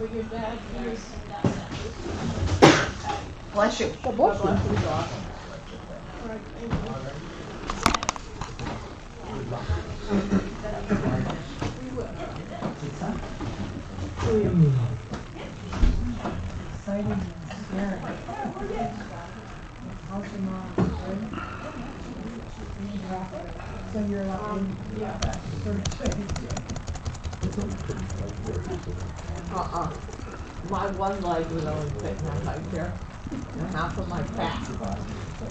But your dad is. Bless you. God bless you. Exciting and scary. How's your mom? So you're like, My one leg would only fit my high chair and half of my back.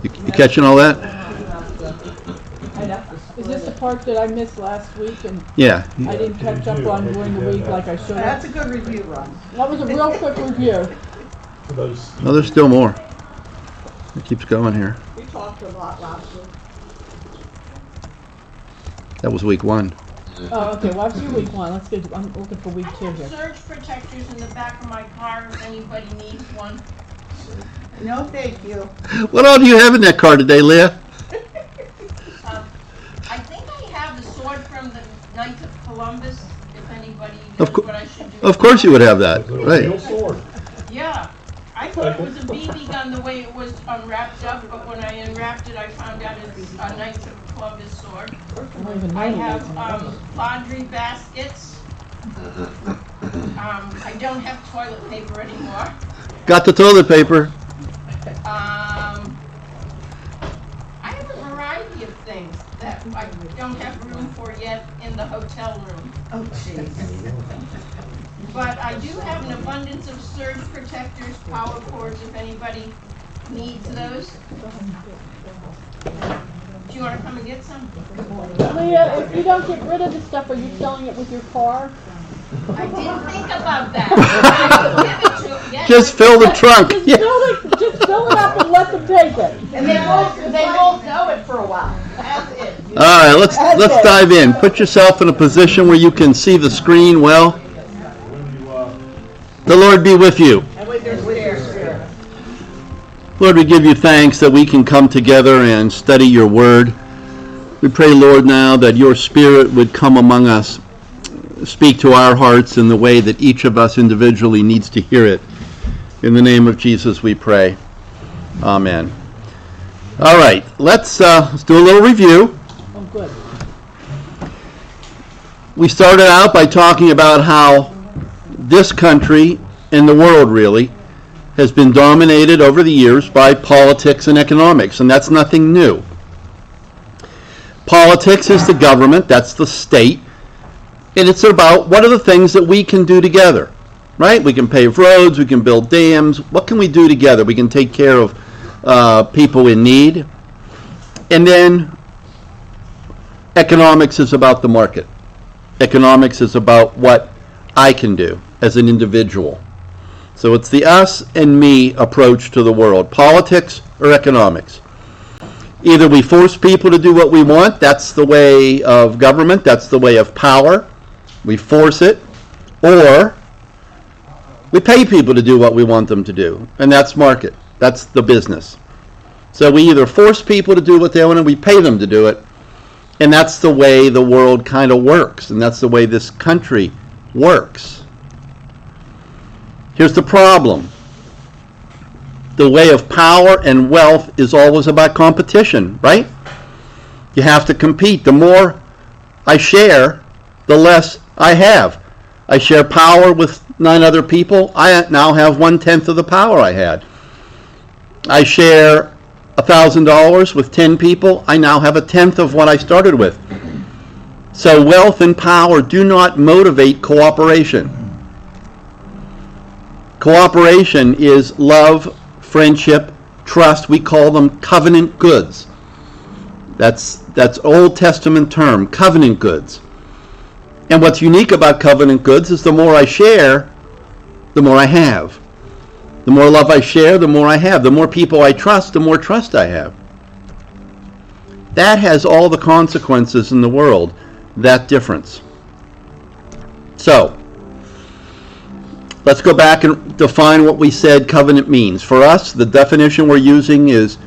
You catching all that? Is this the part that I missed last week and Yeah. I didn't catch up on during the week like I should that's have? a good review, Ron. That was a real quick review. No, there's still more. It keeps going here. We talked a lot last week. That was week 1. Oh, okay, well, that's your week 1. Let's get, I'm looking for week 2 I here. have surge protectors in the back of my car if anybody needs one. No, thank you. What all do you have in that car today, Leah? I think I have the sword from the Knights of Columbus, if anybody Of knows cour- what I should do. Of course you would have that, right? Yeah. I thought it was a BB gun the way it was unwrapped up, but when I unwrapped it, I found out it's a Knights of Columbus sword. I don't even know I you have guys. laundry baskets. I don't have toilet paper anymore. Got the toilet paper. I have a variety of things that I don't have room for yet in the hotel room. Oh, jeez. But I do have an abundance of surge protectors, power cords, if anybody needs those. Do you want to come and get some? Leah, if you don't get rid of the stuff, are you selling it with your car? I didn't think about that. I give it to 'em. Yes, Just fill the trunk. Just Yeah. fill it up and let them take it. And they won't know it for a while. That's it. All right, let's dive in. Put yourself in a position where you can see the screen well. The Lord be with you. And with your spirit. Lord, we give you thanks that we can come together and study your word. We pray, Lord, now that your spirit would come among us, speak to our hearts in the way that each of us individually needs to hear it. In the name of Jesus we pray. Amen. All right, let's do a little review. Oh, good. We started out by talking about how this country and the world really has been dominated over the years by politics and economics, and that's nothing new. Politics is the government, that's the state, and it's about what are the things that we can do together, right? We can pave roads, we can build dams. What can we do together? We can take care of people in need. And then economics is about the market. Economics is about what I can do as an individual. So it's the us and me approach to the world. Politics or economics. Either we force people to do what we want, that's the way of government, that's the way of power. We force it, or we pay people to do what we want them to do, and that's market. That's the business. So we either force people to do what they want and we pay them to do it, and that's the way the world kind of works, and that's the way this country works. Here's the problem. The way of power and wealth is always about competition, right? You have to compete. The more I share, the less I have. I share power with 9 other people. I now have 1/10 of the power I had. I share $1,000 with 10 people. I now have 1/10 of what I started with. So wealth and power do not motivate cooperation. Cooperation is love, friendship, trust. We call them covenant goods. That's Old Testament term, covenant goods. And what's unique about covenant goods is the more I share, the more I have. The more love I share, the more I have. The more people I trust, the more trust I have. That has all the consequences in the world, that difference. So, let's go back and define what we said covenant means. For us, the definition we're using is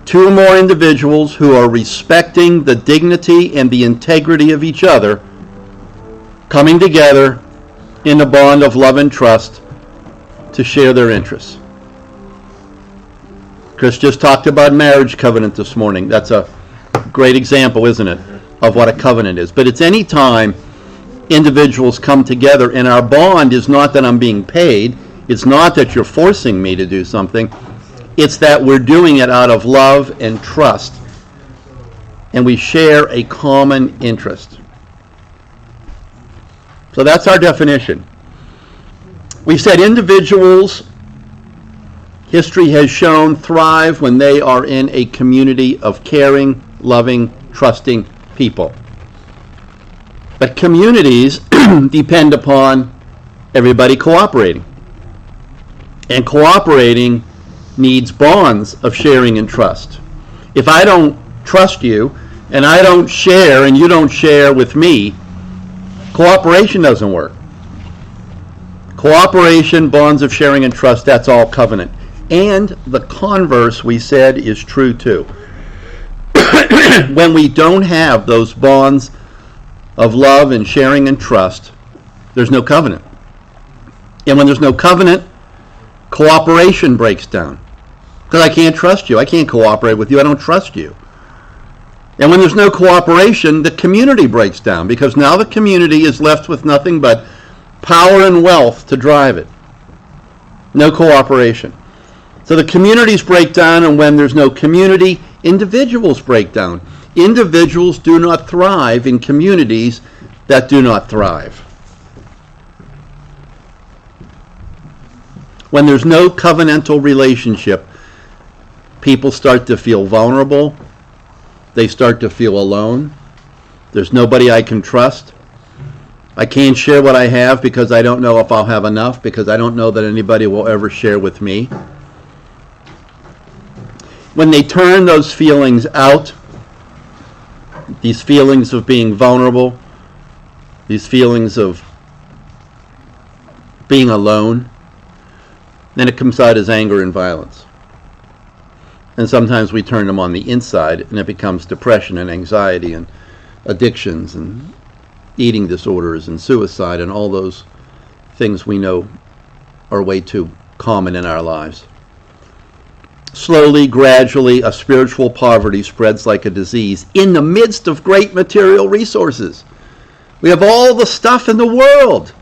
2 or more individuals who are respecting the dignity and the integrity of each other, coming together in a bond of love and trust to share their interests. Chris just talked about marriage covenant this morning. That's a great example, isn't it, of what a covenant is. But it's any time individuals come together, and our bond is not that I'm being paid. It's not that you're forcing me to do something. It's that we're doing it out of love and trust, and we share a common interest. So that's our definition. We've said individuals, history has shown, thrive when they are in a community of caring, loving, trusting people. But communities depend upon everybody cooperating. And cooperating needs bonds of sharing and trust. If I don't trust you, and I don't share, and you don't share with me, cooperation doesn't work. Cooperation, bonds of sharing and trust, that's all covenant. And the converse, we said, is true too. When we don't have those bonds of love and sharing and trust, there's no covenant. And when there's no covenant, cooperation breaks down. Because I can't trust you. I can't cooperate with you. I don't trust you. And when there's no cooperation, the community breaks down, because now the community is left with nothing but power and wealth to drive it. No cooperation. So the communities break down, and when there's no community, individuals break down. Individuals do not thrive in communities that do not thrive. When there's no covenantal relationship, people start to feel vulnerable. They start to feel alone. There's nobody I can trust. I can't share what I have because I don't know if I'll have enough, because I don't know that anybody will ever share with me. When they turn those feelings out, these feelings of being vulnerable, these feelings of being alone, then it comes out as anger and violence. And sometimes we turn them on the inside, and it becomes depression and anxiety and addictions and eating disorders and suicide and all those things we know are way too common in our lives. Slowly, gradually, a spiritual poverty spreads like a disease in the midst of great material resources. We have all the stuff in the world,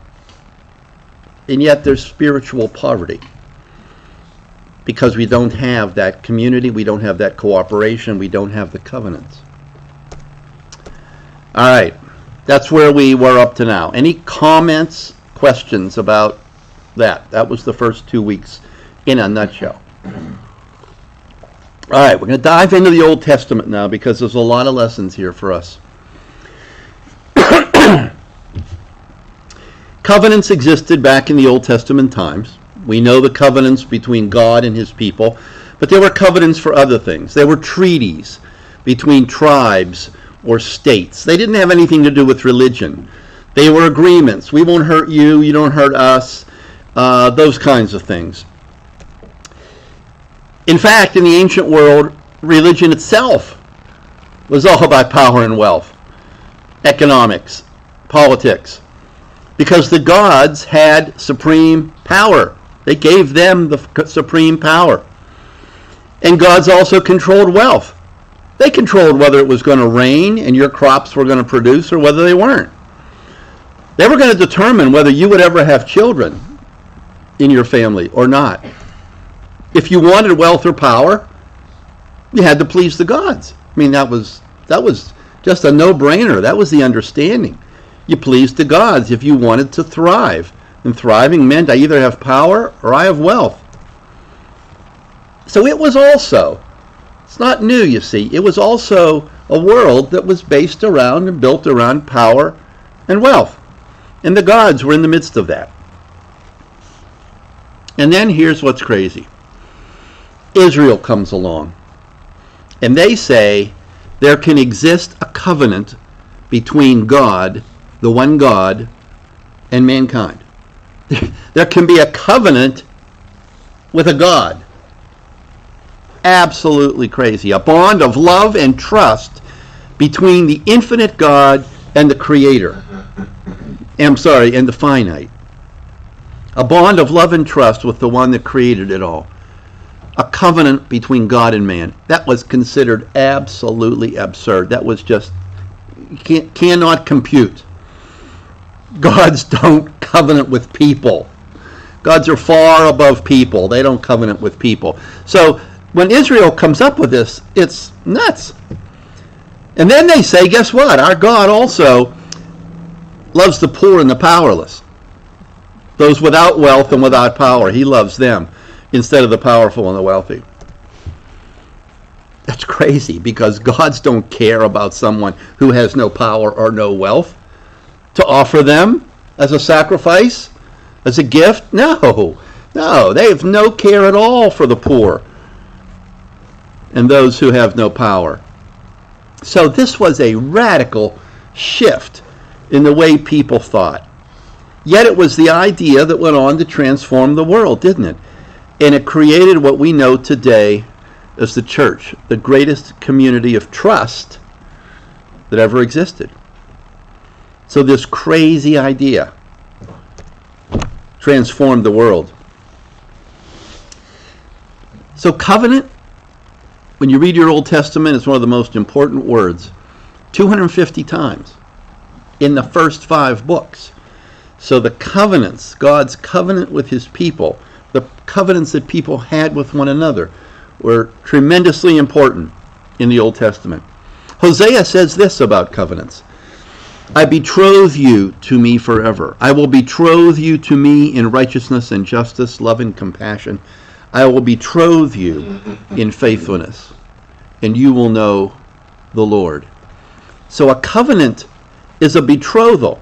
and yet there's spiritual poverty. Because we don't have that community, we don't have that cooperation, we don't have the covenants. All right, that's where we were up to now. Any comments, questions about that? That was the first 2 weeks in a nutshell. All right, we're going to dive into the Old Testament now, because there's a lot of lessons here for us. Covenants existed back in the Old Testament times. We know the covenants between God and his people, but there were covenants for other things. There were treaties between tribes or states. They didn't have anything to do with religion. They were agreements. We won't hurt you, you don't hurt us, those kinds of things. In fact, in the ancient world, religion itself was all about power and wealth, economics, politics, because the gods had supreme power. They gave them the supreme power. And gods also controlled wealth. They controlled whether it was going to rain and your crops were going to produce, or whether they weren't. They were going to determine whether you would ever have children in your family or not. If you wanted wealth or power, you had to please the gods. I mean, that was just a no-brainer. That was the understanding. You pleased the gods if you wanted to thrive. And thriving meant I either have power or I have wealth. So it was also, it's not new, you see, it was also a world that was based around and built around power and wealth. And the gods were in the midst of that. And then here's what's crazy. Israel comes along, and they say there can exist a covenant between God, the one God, and mankind. There can be a covenant with a God. Absolutely crazy. A bond of love and trust between the infinite God and the Creator. And the finite. A bond of love and trust with the one that created it all. A covenant between God and man. That was considered absolutely absurd. That was just, cannot compute. Gods don't covenant with people. Gods are far above people. They don't covenant with people. So when Israel comes up with this, it's nuts. And then they say, guess what? Our God also loves the poor and the powerless. Those without wealth and without power. He loves them instead of the powerful and the wealthy. That's crazy, because gods don't care about someone who has no power or no wealth to offer them as a sacrifice, as a gift. No, they have no care at all for the poor and those who have no power. So this was a radical shift in the way people thought. Yet it was the idea that went on to transform the world, didn't it? And it created what we know today as the church, the greatest community of trust that ever existed. So this crazy idea transformed the world. So covenant, when you read your Old Testament, it's one of the most important words. 250 times in the first 5 books. So the covenants, God's covenant with his people, the covenants that people had with one another, were tremendously important in the Old Testament. Hosea says this about covenants. I betroth you to me forever. I will betroth you to me in righteousness and justice, love and compassion. I will betroth you in faithfulness, and you will know the Lord. So a covenant is a betrothal.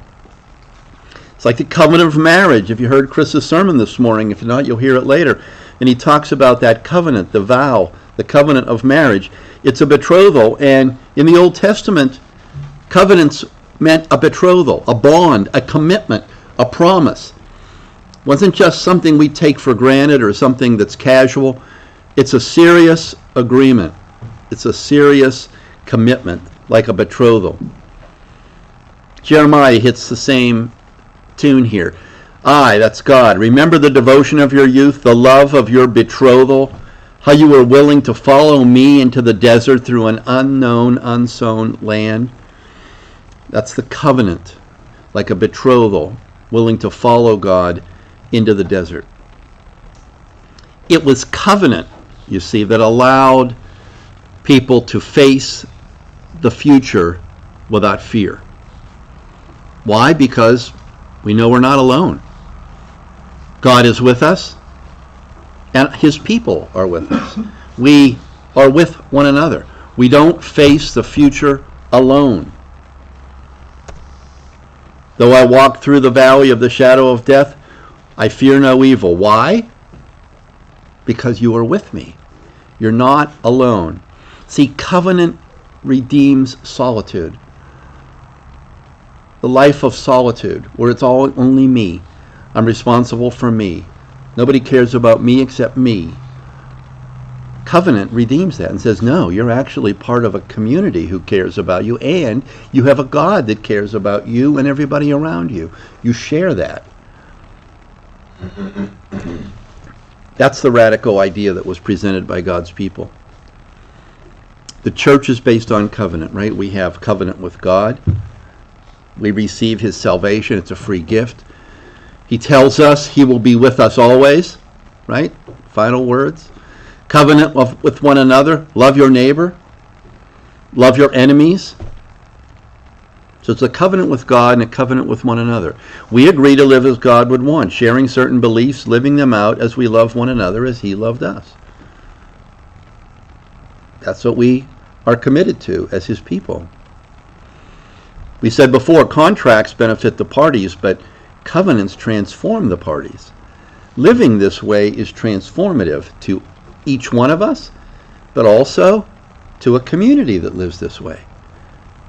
It's like the covenant of marriage. If you heard Chris's sermon this morning, if not, you'll hear it later. And he talks about that covenant, the vow, the covenant of marriage. It's a betrothal. And in the Old Testament, covenants meant a betrothal, a bond, a commitment, a promise. It wasn't just something we take for granted or something that's casual. It's a serious agreement. It's a serious commitment, like a betrothal. Jeremiah hits the same tune here. I, that's God, remember the devotion of your youth, the love of your betrothal, how you were willing to follow me into the desert through an unknown, unsown land. That's the covenant, like a betrothal, willing to follow God into the desert. It was covenant, you see, that allowed people to face the future without fear. Why? Because we know we're not alone. God is with us, and his people are with us. We are with one another. We don't face the future alone. Though I walk through the valley of the shadow of death, I fear no evil. Why? Because you are with me. You're not alone. See, covenant redeems solitude. The life of solitude, where it's all only me. I'm responsible for me. Nobody cares about me except me. Covenant redeems that and says, no, you're actually part of a community who cares about you, and you have a God that cares about you and everybody around you. You share that. That's the radical idea that was presented by God's people. The church is based on covenant, right? We have covenant with God. We receive his salvation. It's a free gift. He tells us he will be with us always, right? Final words. Covenant with one another. Love your neighbor. Love your enemies. So it's a covenant with God and a covenant with one another. We agree to live as God would want, sharing certain beliefs, living them out as we love one another as he loved us. That's what we are committed to as his people. We said before, contracts benefit the parties, but covenants transform the parties. Living this way is transformative to each one of us, but also to a community that lives this way.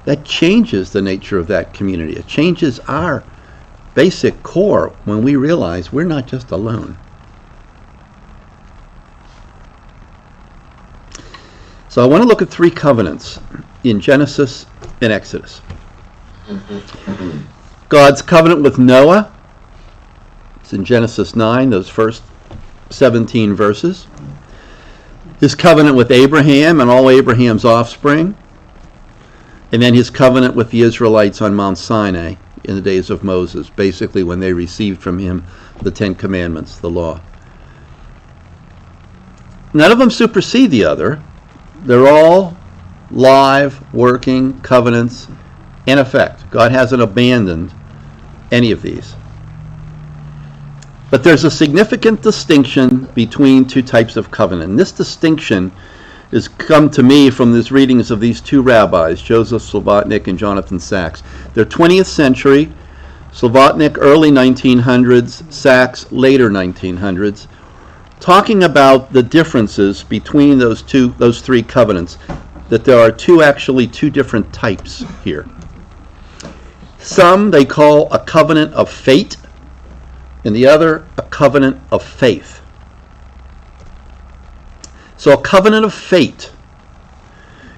That changes the nature of that community. It changes our basic core when we realize we're not just alone. So I want to look at 3 covenants in Genesis and Exodus. God's covenant with Noah. It's It's in Genesis 9, those first 17 verses. His covenant with Abraham and all Abraham's offspring. And then his covenant with the Israelites on Mount Sinai in the days of Moses, basically when they received from him the Ten Commandments, the law. None of them supersede the other. They're all live, working covenants in effect. God hasn't abandoned any of these. But there's a significant distinction between two types of covenant. And this distinction has come to me from these readings of these two rabbis, Joseph Slobodnik and Jonathan Sacks. They're 20th century, Slobodnik early 1900s, Sacks later 1900s, talking about the differences between those three covenants, that there are actually two different types here. Some they call a covenant of fate, and the other a covenant of faith. So a covenant of fate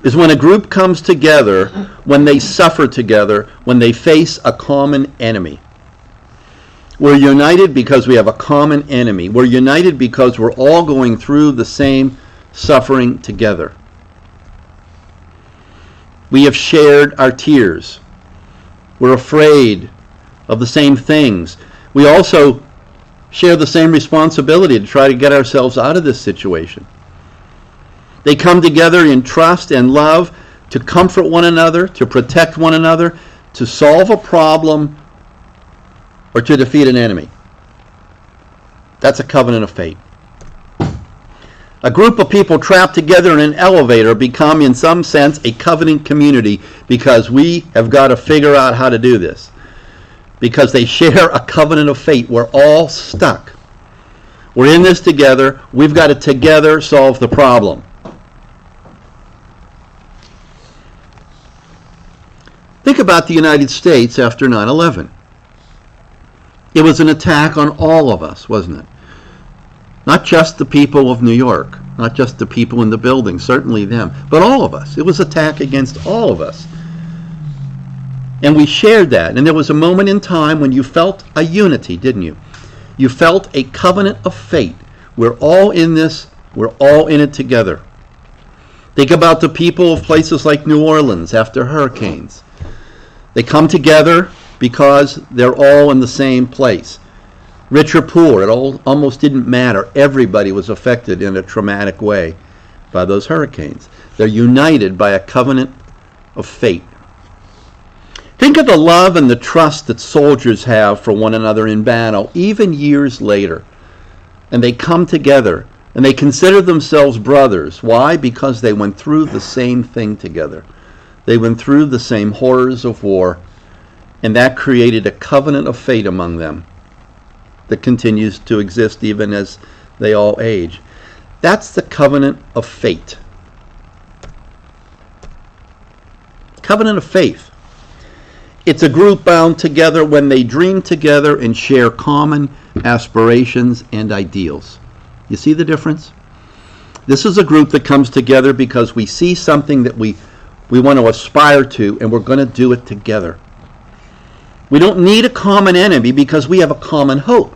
is when a group comes together, when they suffer together, when they face a common enemy. We're united because we have a common enemy. We're united because we're all going through the same suffering together. We have shared our tears. We're afraid of the same things. We also share the same responsibility to try to get ourselves out of this situation. They come together in trust and love to comfort one another, to protect one another, to solve a problem, or to defeat an enemy. That's a covenant of fate. A group of people trapped together in an elevator become, in some sense, a covenant community because we have got to figure out how to do this. Because they share a covenant of fate. We're all stuck. We're in this together. We've got to together solve the problem. Think about the United States after 9/11. It was an attack on all of us, wasn't it? Not just the people of New York, not just the people in the building, certainly them, but all of us. It was an attack against all of us. And we shared that. And there was a moment in time when you felt a unity, didn't you? You felt a covenant of fate. We're all in this. We're all in it together. Think about the people of places like New Orleans after hurricanes. They come together because they're all in the same place. Rich or poor, it almost didn't matter. Everybody was affected in a traumatic way by those hurricanes. They're united by a covenant of fate. Think of the love and the trust that soldiers have for one another in battle, even years later. And they come together, and they consider themselves brothers. Why? Because they went through the same thing together. They went through the same horrors of war, and that created a covenant of fate among them that continues to exist even as they all age. That's the covenant of fate. Covenant of faith. It's a group bound together when they dream together and share common aspirations and ideals. You see the difference? This is a group that comes together because we see something that we want to aspire to, and we're going to do it together. We don't need a common enemy because we have a common hope.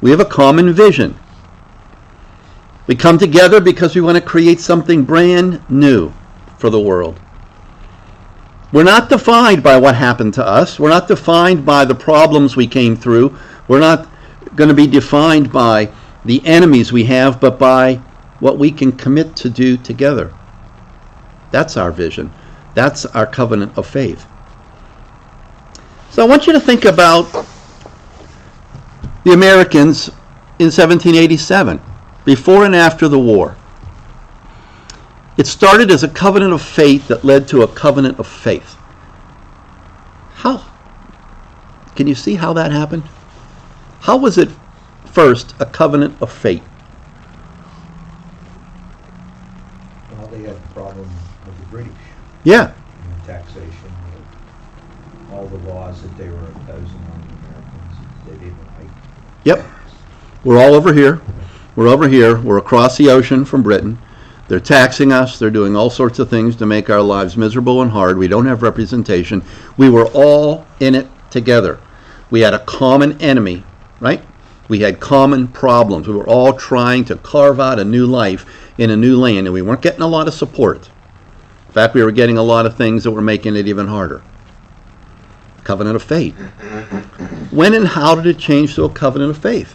We have a common vision. We come together because we want to create something brand new for the world. We're not defined by what happened to us. We're not defined by the problems we came through. We're not going to be defined by the enemies we have, but by what we can commit to do together. That's our vision. That's our covenant of faith. So I want you to think about the Americans in 1787, before and after the war. It started as a covenant of faith that led to a covenant of faith. How? Can you see how that happened? How was it first a covenant of faith? Well, they had a problem with the British. Yeah. And taxation, all the laws that they were imposing on the Americans, they didn't like. Yep. We're all over here. We're over here. We're across the ocean from Britain. They're taxing us. They're doing all sorts of things to make our lives miserable and hard. We don't have representation. We were all in it together. We had a common enemy, right? We had common problems. We were all trying to carve out a new life in a new land, and we weren't getting a lot of support. In fact, we were getting a lot of things that were making it even harder. Covenant of faith. When and how did it change to a covenant of faith?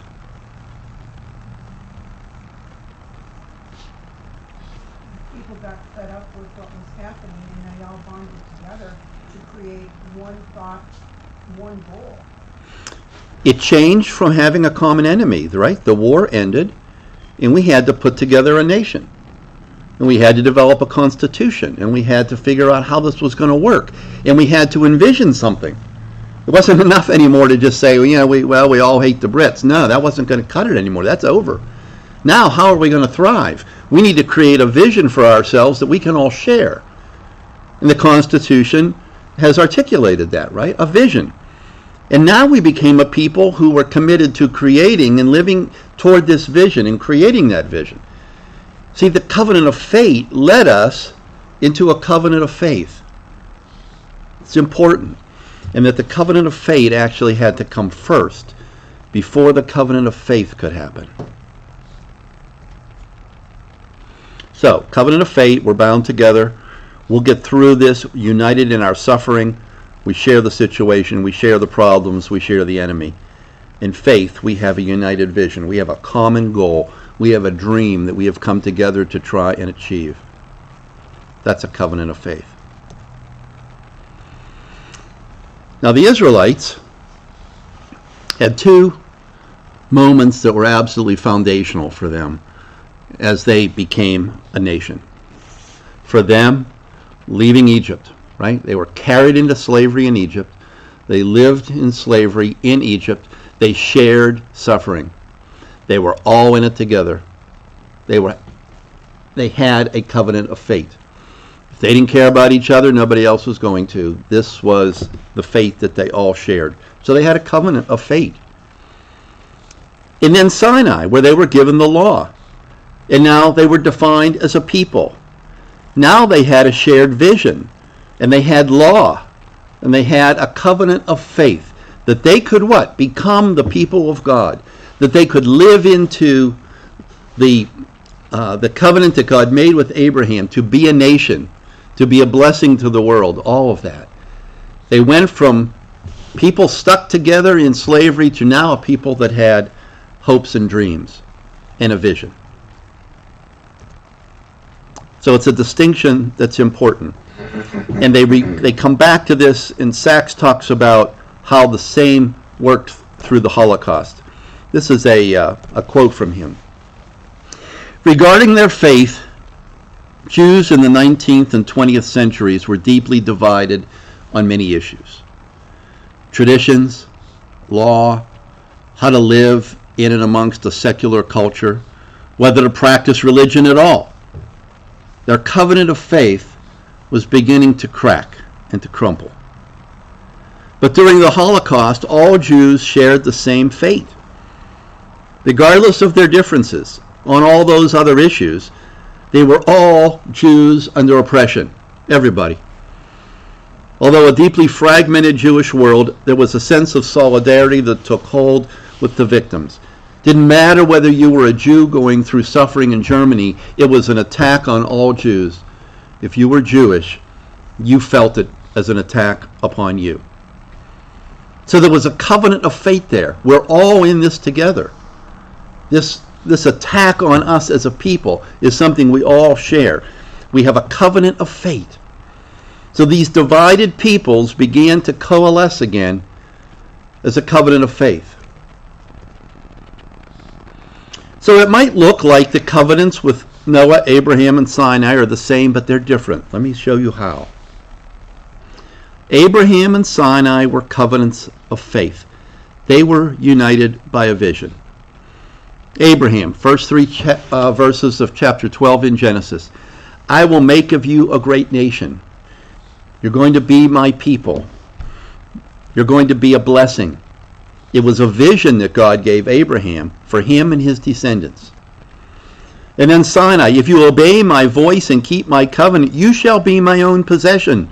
People got fed up with what was happening, and they all bonded together to create one thought, one goal. It changed from having a common enemy, right? The war ended, and we had to put together a nation. And we had to develop a constitution, and we had to figure out how this was going to work. And we had to envision something. It wasn't enough anymore to just say, we all hate the Brits. No, that wasn't going to cut it anymore. That's over. Now, how are we going to thrive? We need to create a vision for ourselves that we can all share. And the Constitution has articulated that, right? A vision. And now we became a people who were committed to creating and living toward this vision and creating that vision. See, the covenant of faith led us into a covenant of faith. It's important. And that the covenant of faith actually had to come first before the covenant of faith could happen. So, covenant of faith, we're bound together. We'll get through this united in our suffering. We share the situation, we share the problems, we share the enemy. In faith, we have a united vision. We have a common goal. We have a dream that we have come together to try and achieve. That's a covenant of faith. Now, the Israelites had two moments that were absolutely foundational for them as they became a nation. For them, leaving Egypt, right? They were carried into slavery in Egypt. They lived in slavery in Egypt. They shared suffering. They were all in it together. They had a covenant of faith. If they didn't care about each other, nobody else was going to. This was the faith that they all shared. So they had a covenant of faith. And then Sinai, where they were given the law. And now they were defined as a people. Now they had a shared vision. And they had law. And they had a covenant of faith. That they could what? Become the people of God. That they could live into the covenant that God made with Abraham to be a nation, to be a blessing to the world, all of that. They went from people stuck together in slavery to now a people that had hopes and dreams and a vision. So it's a distinction that's important. And they come back to this, and Sachs talks about how the same worked through the Holocaust. This is a quote from him. Regarding their faith, Jews in the 19th and 20th centuries were deeply divided on many issues. Traditions, law, how to live in and amongst a secular culture, whether to practice religion at all. Their covenant of faith was beginning to crack and to crumble. But during the Holocaust, all Jews shared the same fate. Regardless of their differences on all those other issues, they were all Jews under oppression. Everybody. Although a deeply fragmented Jewish world, there was a sense of solidarity that took hold with the victims. Didn't matter whether you were a Jew going through suffering in Germany, it was an attack on all Jews. If you were Jewish, you felt it as an attack upon you. So there was a covenant of faith there. We're all in this together. This attack on us as a people is something we all share. We have a covenant of faith. So these divided peoples began to coalesce again as a covenant of faith. So it might look like the covenants with Noah, Abraham, and Sinai are the same, but they're different. Let me show you how. Abraham and Sinai were covenants of faith. They were united by a vision. Abraham, first three verses of chapter 12 in Genesis. I will make of you a great nation. You're going to be my people. You're going to be a blessing. It was a vision that God gave Abraham for him and his descendants. And then Sinai, if you obey my voice and keep my covenant, you shall be my own possession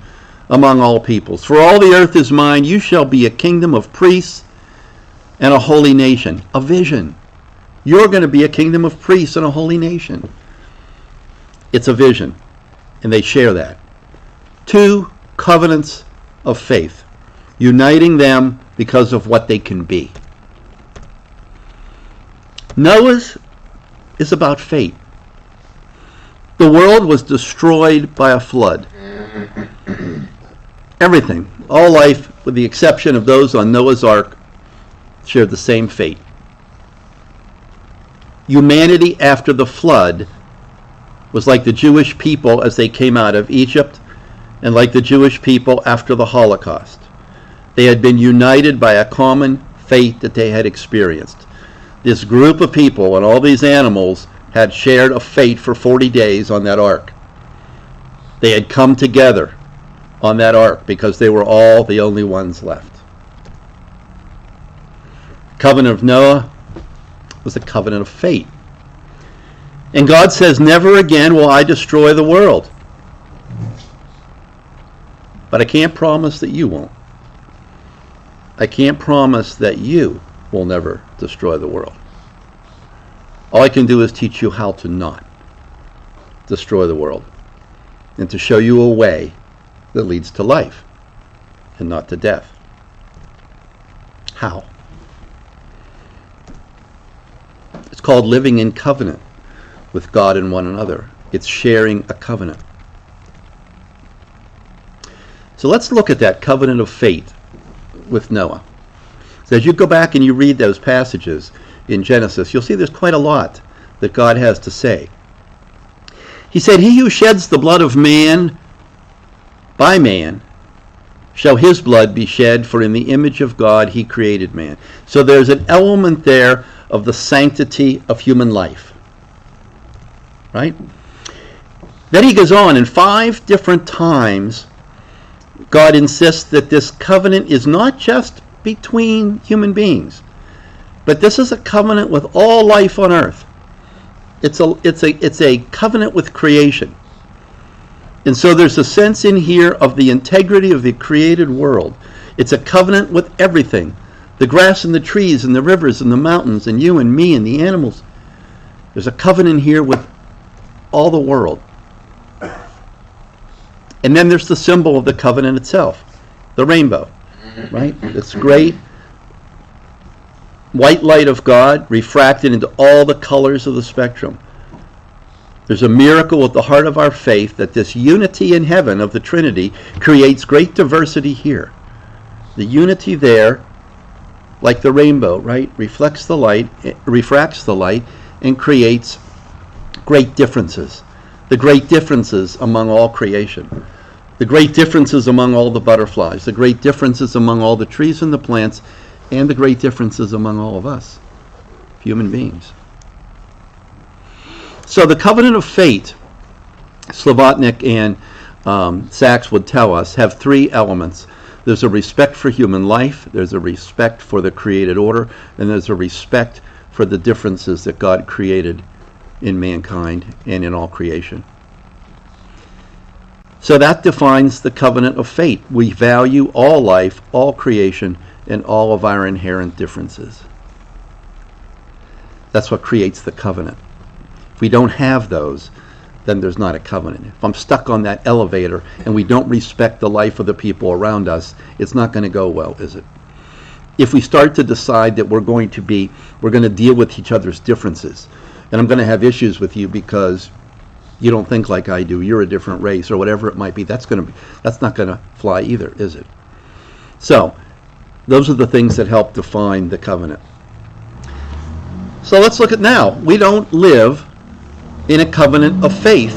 among all peoples. For all the earth is mine, you shall be a kingdom of priests and a holy nation. A vision. You're going to be a kingdom of priests and a holy nation. It's a vision, and they share that. 2 covenants of faith, uniting them because of what they can be. Noah's is about fate. The world was destroyed by a flood. Everything, all life, with the exception of those on Noah's Ark, shared the same fate. Humanity after the flood was like the Jewish people as they came out of Egypt, and like the Jewish people after the Holocaust. They had been united by a common fate that they had experienced. This group of people and all these animals had shared a fate for 40 days on that ark. They had come together on that ark because they were all the only ones left. The covenant of Noah was the covenant of fate. And God says, never again will I destroy the world. But I can't promise that you won't. I can't promise that you will never destroy the world. All I can do is teach you how to not destroy the world, and to show you a way that leads to life and not to death. How? It's called living in covenant with God and one another. It's sharing a covenant. So let's look at that covenant of fate with Noah. So as you go back and you read those passages in Genesis, you'll see there's quite a lot that God has to say. He said, he who sheds the blood of man by man shall his blood be shed, for in the image of God he created man. So there's an element there of the sanctity of human life. Right? Then he goes on, in 5 different times God insists that this covenant is not just between human beings, but this is a covenant with all life on earth. It's a covenant with creation. And so there's a sense in here of the integrity of the created world. It's a covenant with everything. The grass and the trees and the rivers and the mountains and you and me and the animals. There's a covenant here with all the world. And then there's the symbol of the covenant itself, the rainbow, right? It's great white light of God refracted into all the colors of the spectrum. There's a miracle at the heart of our faith that this unity in heaven of the Trinity creates great diversity here. The unity there, like the rainbow, right, refracts the light, and creates great differences. The great differences among all creation. The great differences among all the butterflies. The great differences among all the trees and the plants. And the great differences among all of us, human beings. So the covenant of fate, Slobodnik and Sachs would tell us, have 3 elements. There's a respect for human life, there's a respect for the created order, and there's a respect for the differences that God created in mankind and in all creation. So that defines the covenant of fate. We value all life, all creation, and all of our inherent differences. That's what creates the covenant. If we don't have those, then there's not a covenant. If I'm stuck on that elevator and we don't respect the life of the people around us, it's not going to go well, is it? If we start to decide that we're going to deal with each other's differences, and I'm going to have issues with you because you don't think like I do, you're a different race, or whatever it might be, that's not going to fly either, is it? So, those are the things that help define the covenant. So let's look at now. We don't live in a covenant of faith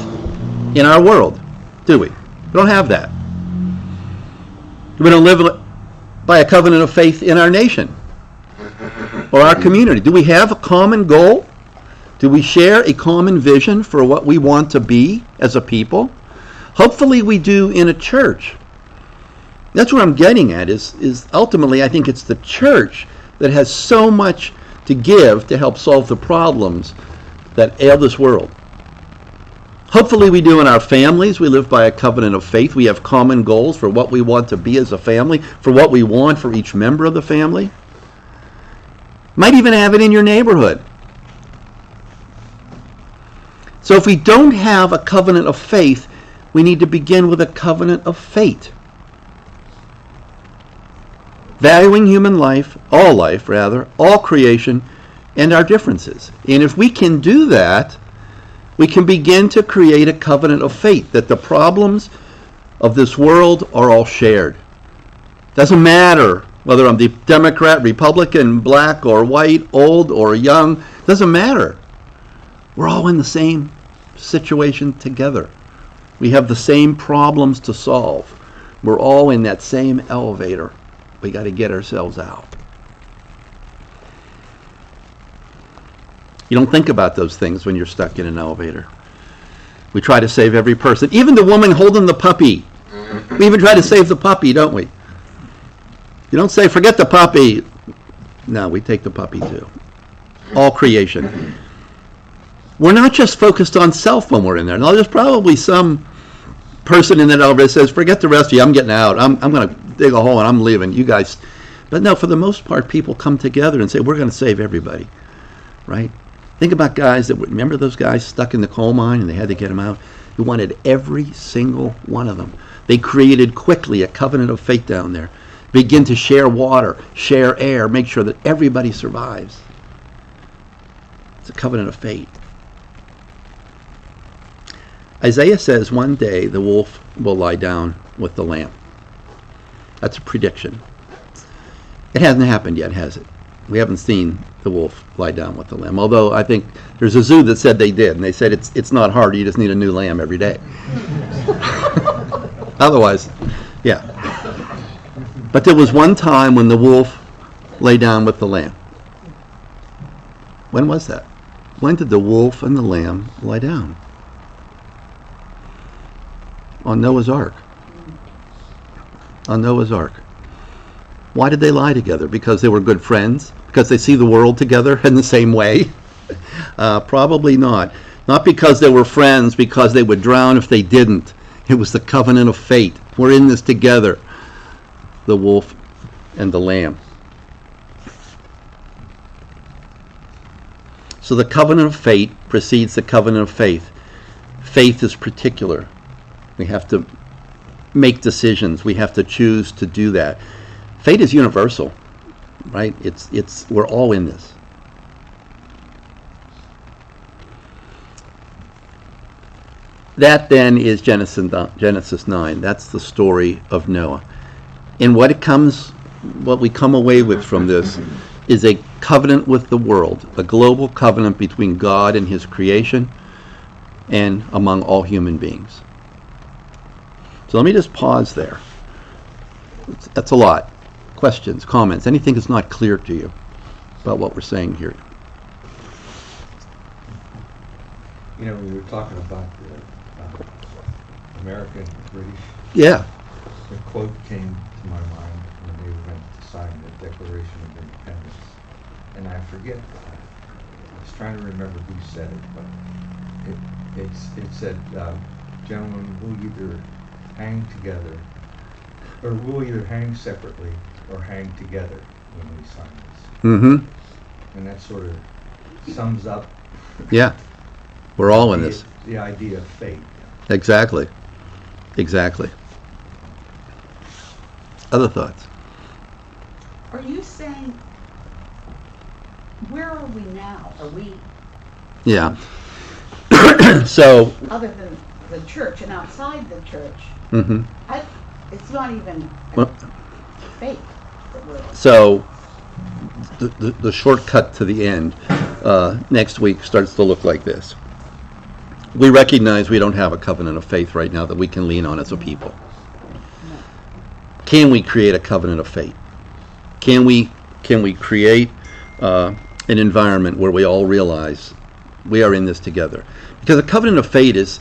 in our world, do we? We don't have that. We don't live by a covenant of faith in our nation or our community. Do we have a common goal? Do we share a common vision for what we want to be as a people? Hopefully we do in a church. That's what I'm getting at, is ultimately I think it's the church that has so much to give to help solve the problems that ail this world. Hopefully we do in our families. We live by a covenant of faith. We have common goals for what we want to be as a family, for what we want for each member of the family. Might even have it in your neighborhood. So if we don't have a covenant of faith, we need to begin with a covenant of fate. Valuing human life, all creation, and our differences. And if we can do that, we can begin to create a covenant of fate, that the problems of this world are all shared. Doesn't matter whether I'm the Democrat, Republican, black or white, old or young, doesn't matter. We're all in the same situation together. We have the same problems to solve. We're all in that same elevator. We got to get ourselves out. You don't think about those things when you're stuck in an elevator. We try to save every person. Even the woman holding the puppy. We even try to save the puppy, don't we? You don't say, forget the puppy. No, we take the puppy too. All creation. We're not just focused on self when we're in there. Now, there's probably some person in that elevator that says, forget the rest of you, I'm getting out. I'm going to dig a hole and I'm leaving. You guys. But no, for the most part, people come together and say, we're going to save everybody. Right? Think about guys that, remember those guys stuck in the coal mine and they had to get them out? You wanted every single one of them. They created quickly a covenant of fate down there. Begin to share water, share air, make sure that everybody survives. It's a covenant of fate. Isaiah says one day the wolf will lie down with the lamb. That's a prediction. It hasn't happened yet, has it? We haven't seen the wolf lie down with the lamb. Although I think there's a zoo that said they did, and they said it's not hard. You just need a new lamb every day. Otherwise, yeah. But there was one time when the wolf lay down with the lamb. When was that? When did the wolf and the lamb lie down? On Noah's Ark. On Noah's Ark. Why did they lie together? Because they were good friends? Because they see the world together in the same way? Probably not. Not because they were friends, because they would drown if they didn't. It was the covenant of fate. We're in this together. The wolf and the lamb. So the covenant of fate precedes the covenant of faith. Faith is particular. We have to make decisions. We have to choose to do that. Fate is universal, right? We're all in this. That then is Genesis 9. That's the story of Noah. And what we come away with from this is a covenant with the world, a global covenant between God and his creation and among all human beings. So let me just pause there. That's a lot. Questions, comments, anything that's not clear to you about what we're saying here? You know, we were talking about the American British. Yeah. The quote came to my mind when they went to sign the Declaration of Independence. And I forget, I was trying to remember who said it, but it said, gentlemen, we'll either hang together, or we'll either hang separately or hang together when we sign this. Mm-hmm. And that sort of sums up Yeah. We're all in this. The idea of fate. Exactly. Exactly. Other thoughts? Are you saying, where are we now? Are we, Yeah. So, other than the church and outside the church, mm-hmm. it's not even Well, fate that we're. So, the shortcut to the end next week starts to look like this. We recognize we don't have a covenant of faith right now that we can lean on as a people. Can we create a covenant of faith? Can we create an environment where we all realize we are in this together? Because a covenant of faith is,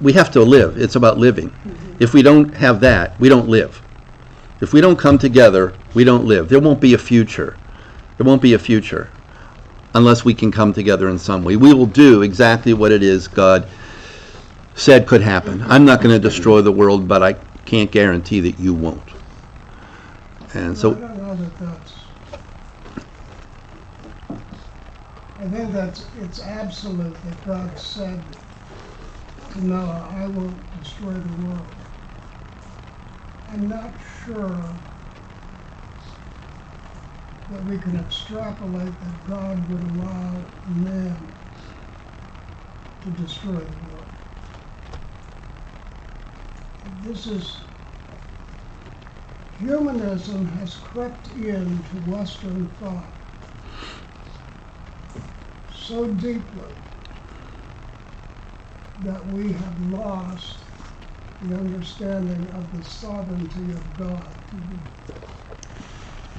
we have to live. It's about living. Mm-hmm. If we don't have that, we don't live. If we don't come together, we don't live. There won't be a future. There won't be a future unless we can come together in some way. We will do exactly what it is God said could happen. I'm not going to destroy the world, but I can't guarantee that you won't. And so, I don't know that that's I think it's absolute that God said to Noah, I will destroy the world. I'm not sure that we can extrapolate that God would allow man to destroy the world. This is, humanism has crept into Western thought so deeply that we have lost the understanding of the sovereignty of God.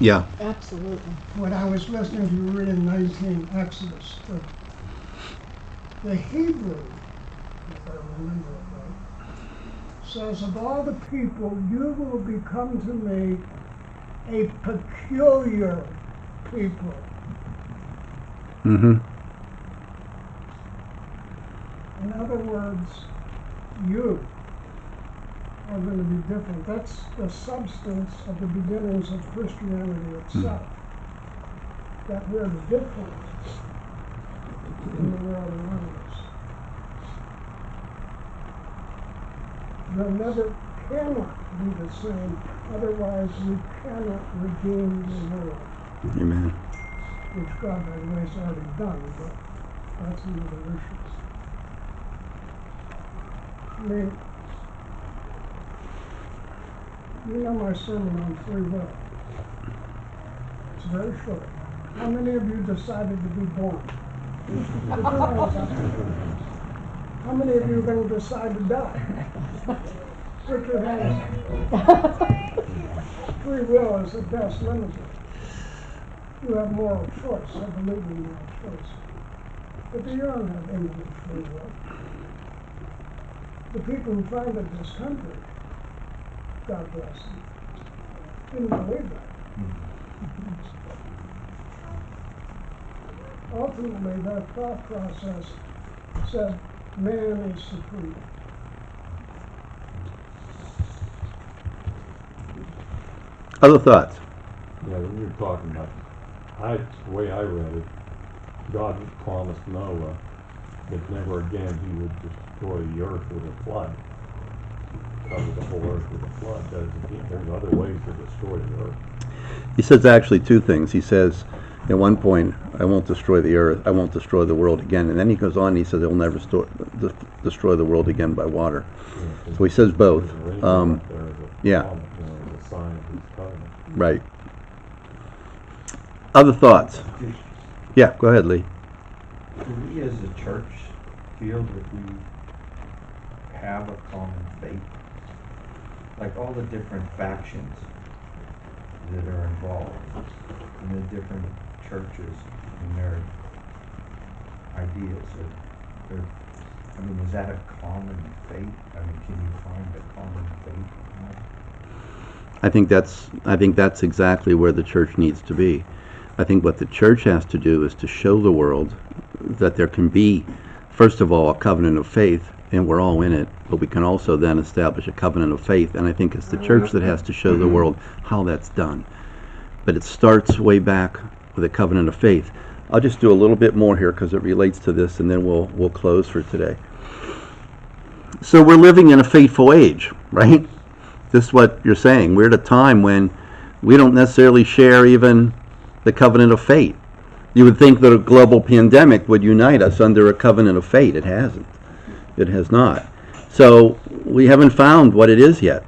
Yeah. Absolutely. When I was listening to you reading 19 Exodus, the Hebrew, if I remember it right, says, of all the people, you will become to me a peculiar people. Mm-hmm. In other words, you are going to be different. That's the substance of the beginnings of Christianity itself. That we're different in the world around us. There never cannot be the same, otherwise we cannot redeem the world. Amen. Which God, by the way, has already done, but that's another issue. I mean, you know my sermon on free will. It's very short. How many of you decided to be born? How many of you are going to decide to die? Put your hands up. Free will is at best limited. You have moral choice. I believe in moral choice. But you don't have infinite free will. The people who founded this country, God bless them, didn't believe that. Ultimately, their thought process said man is supreme. Other thoughts? Yeah, when you were talking about, the way I read it, God promised Noah that never again he would destroy the earth with a flood. Cover the whole earth with a flood. There's other ways to destroy the earth. He says actually two things. He says, at one point, I won't destroy the earth, I won't destroy the world again. And then he goes on and he says, he'll never destroy the world again by water. Yeah, So he says both. Yeah. Promise, a sign of his covenant. Right. Other thoughts? Yeah, go ahead, Lee. Do we as a church feel that we have a common faith? Like all the different factions that are involved in the different churches and their ideas. Is that a common faith? Can you find a common faith in that? I think that's exactly where the church needs to be. I think what the church has to do is to show the world that there can be, first of all, a covenant of faith, and we're all in it, but we can also then establish a covenant of faith, and I think it's the church that has to show the world how that's done. But it starts way back with a covenant of faith. I'll just do a little bit more here because it relates to this, and then we'll close for today. So we're living in a fateful age, right? This is what you're saying. We're at a time when we don't necessarily share even the covenant of faith. You would think that a global pandemic would unite us under a covenant of faith. It hasn't. It has not. So we haven't found what it is yet.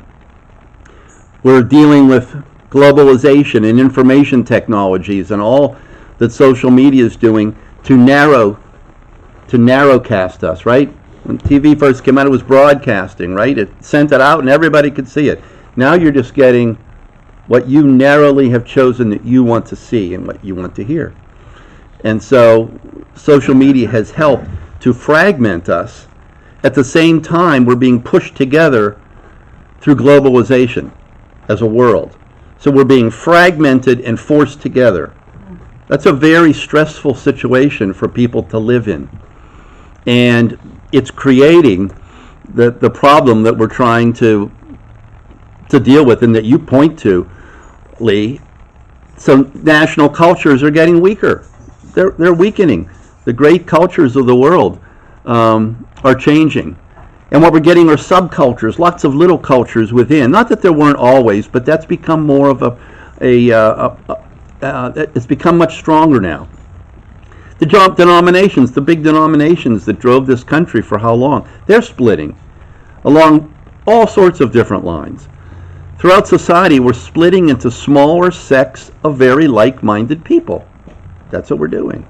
We're dealing with globalization and information technologies and all that social media is doing to narrowcast us, right? When TV first came out, it was broadcasting, right? It sent it out and everybody could see it. Now you're just getting what you narrowly have chosen that you want to see and what you want to hear. And so social media has helped to fragment us. At the same time, we're being pushed together through globalization as a world. So we're being fragmented and forced together. That's a very stressful situation for people to live in. And it's creating the problem that we're trying to deal with and that you point to, Lee. So national cultures are getting weaker. They're weakening. The great cultures of the world are changing. And what we're getting are subcultures, lots of little cultures within. Not that there weren't always, but that's become more of it's become much stronger now. The denominations, the big denominations that drove this country for how long, they're splitting along all sorts of different lines. Throughout society, we're splitting into smaller sects of very like-minded people. That's what we're doing.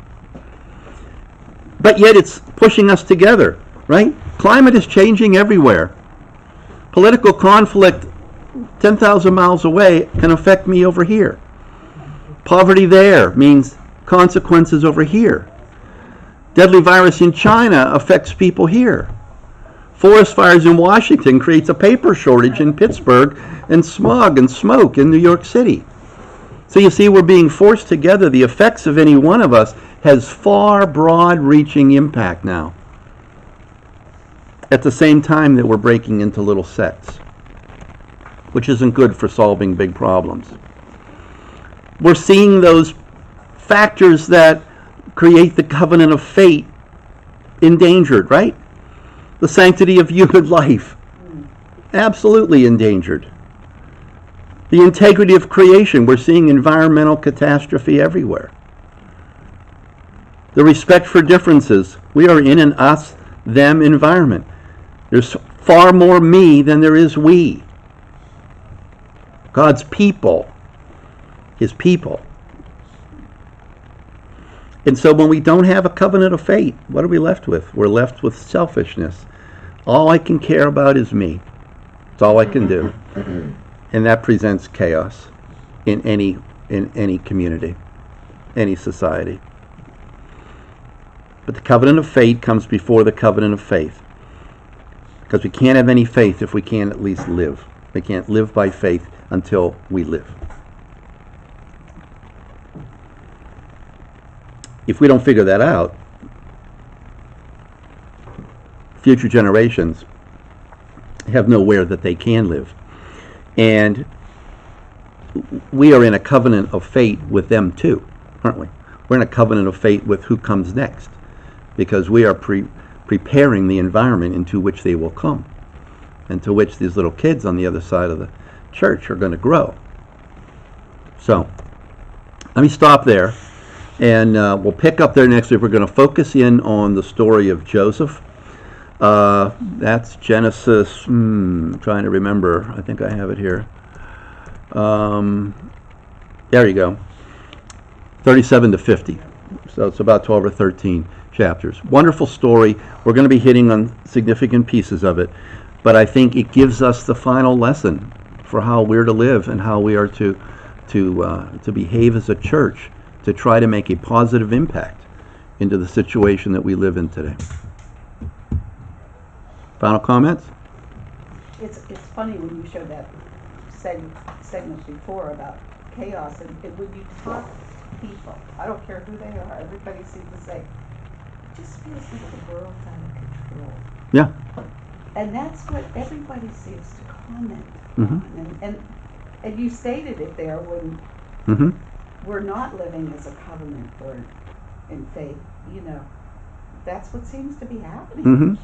But yet it's pushing us together, right? Climate is changing everywhere. Political conflict 10,000 miles away can affect me over here. Poverty there means consequences over here. Deadly virus in China affects people here. Forest fires in Washington creates a paper shortage in Pittsburgh, and smog and smoke in New York City. So you see, we're being forced together. The effects of any one of us has far broad-reaching impact now, at the same time that we're breaking into little sects, which isn't good for solving big problems. We're seeing those factors that create the covenant of fate endangered, right? The sanctity of human life, absolutely endangered. The integrity of creation, we're seeing environmental catastrophe everywhere. The respect for differences, we are in an us-them environment. There's far more me than there is we. God's people, His people. And so when we don't have a covenant of fate, what are we left with? We're left with selfishness. All I can care about is me. It's all I can do. And that presents chaos in any community, any society. But the covenant of fate comes before the covenant of faith. Because we can't have any faith if we can't at least live. We can't live by faith until we live. If we don't figure that out, future generations have nowhere that they can live. And we are in a covenant of fate with them too, aren't we? We're in a covenant of fate with who comes next, because we are preparing the environment into which they will come, and to which these little kids on the other side of the church are going to grow. So, let me stop there, and we'll pick up there next week. We're going to focus in on the story of Joseph. That's Genesis, trying to remember, I think I have it here. There you go, 37 to 50. So it's about 12 or 13 chapters. Wonderful story. We're going to be hitting on significant pieces of it, but I think it gives us the final lesson for how we're to live and how we are to behave as a church to try to make a positive impact into the situation that we live in today. Final comments? It's funny when you showed that segment before about chaos, and when you talk to people, I don't care who they are, everybody seems the same. It just feels like the world's out of control. Yeah. And that's what everybody seems to comment Mm-hmm. on. And you stated it there when Mm-hmm. we're not living as a covenant or in faith, that's what seems to be happening. Mm-hmm.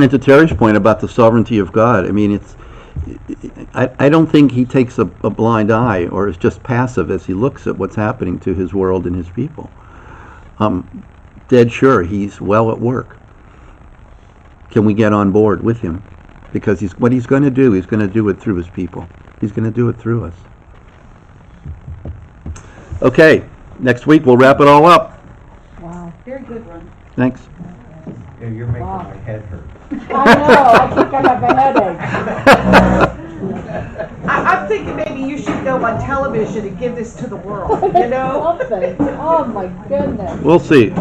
And to Terry's point about the sovereignty of God, I mean, I don't think he takes a blind eye or is just passive as he looks at what's happening to his world and his people. Dead sure he's well at work. Can we get on board with him? Because what he's going to do it through his people. He's going to do it through us. Okay, next week we'll wrap it all up. Wow. Very good, Ron. Thanks. Yeah, you're making my head hurt. I know, I think I have a headache. I'm thinking maybe you should go on television and give this to the world, Something. Oh my goodness. We'll see.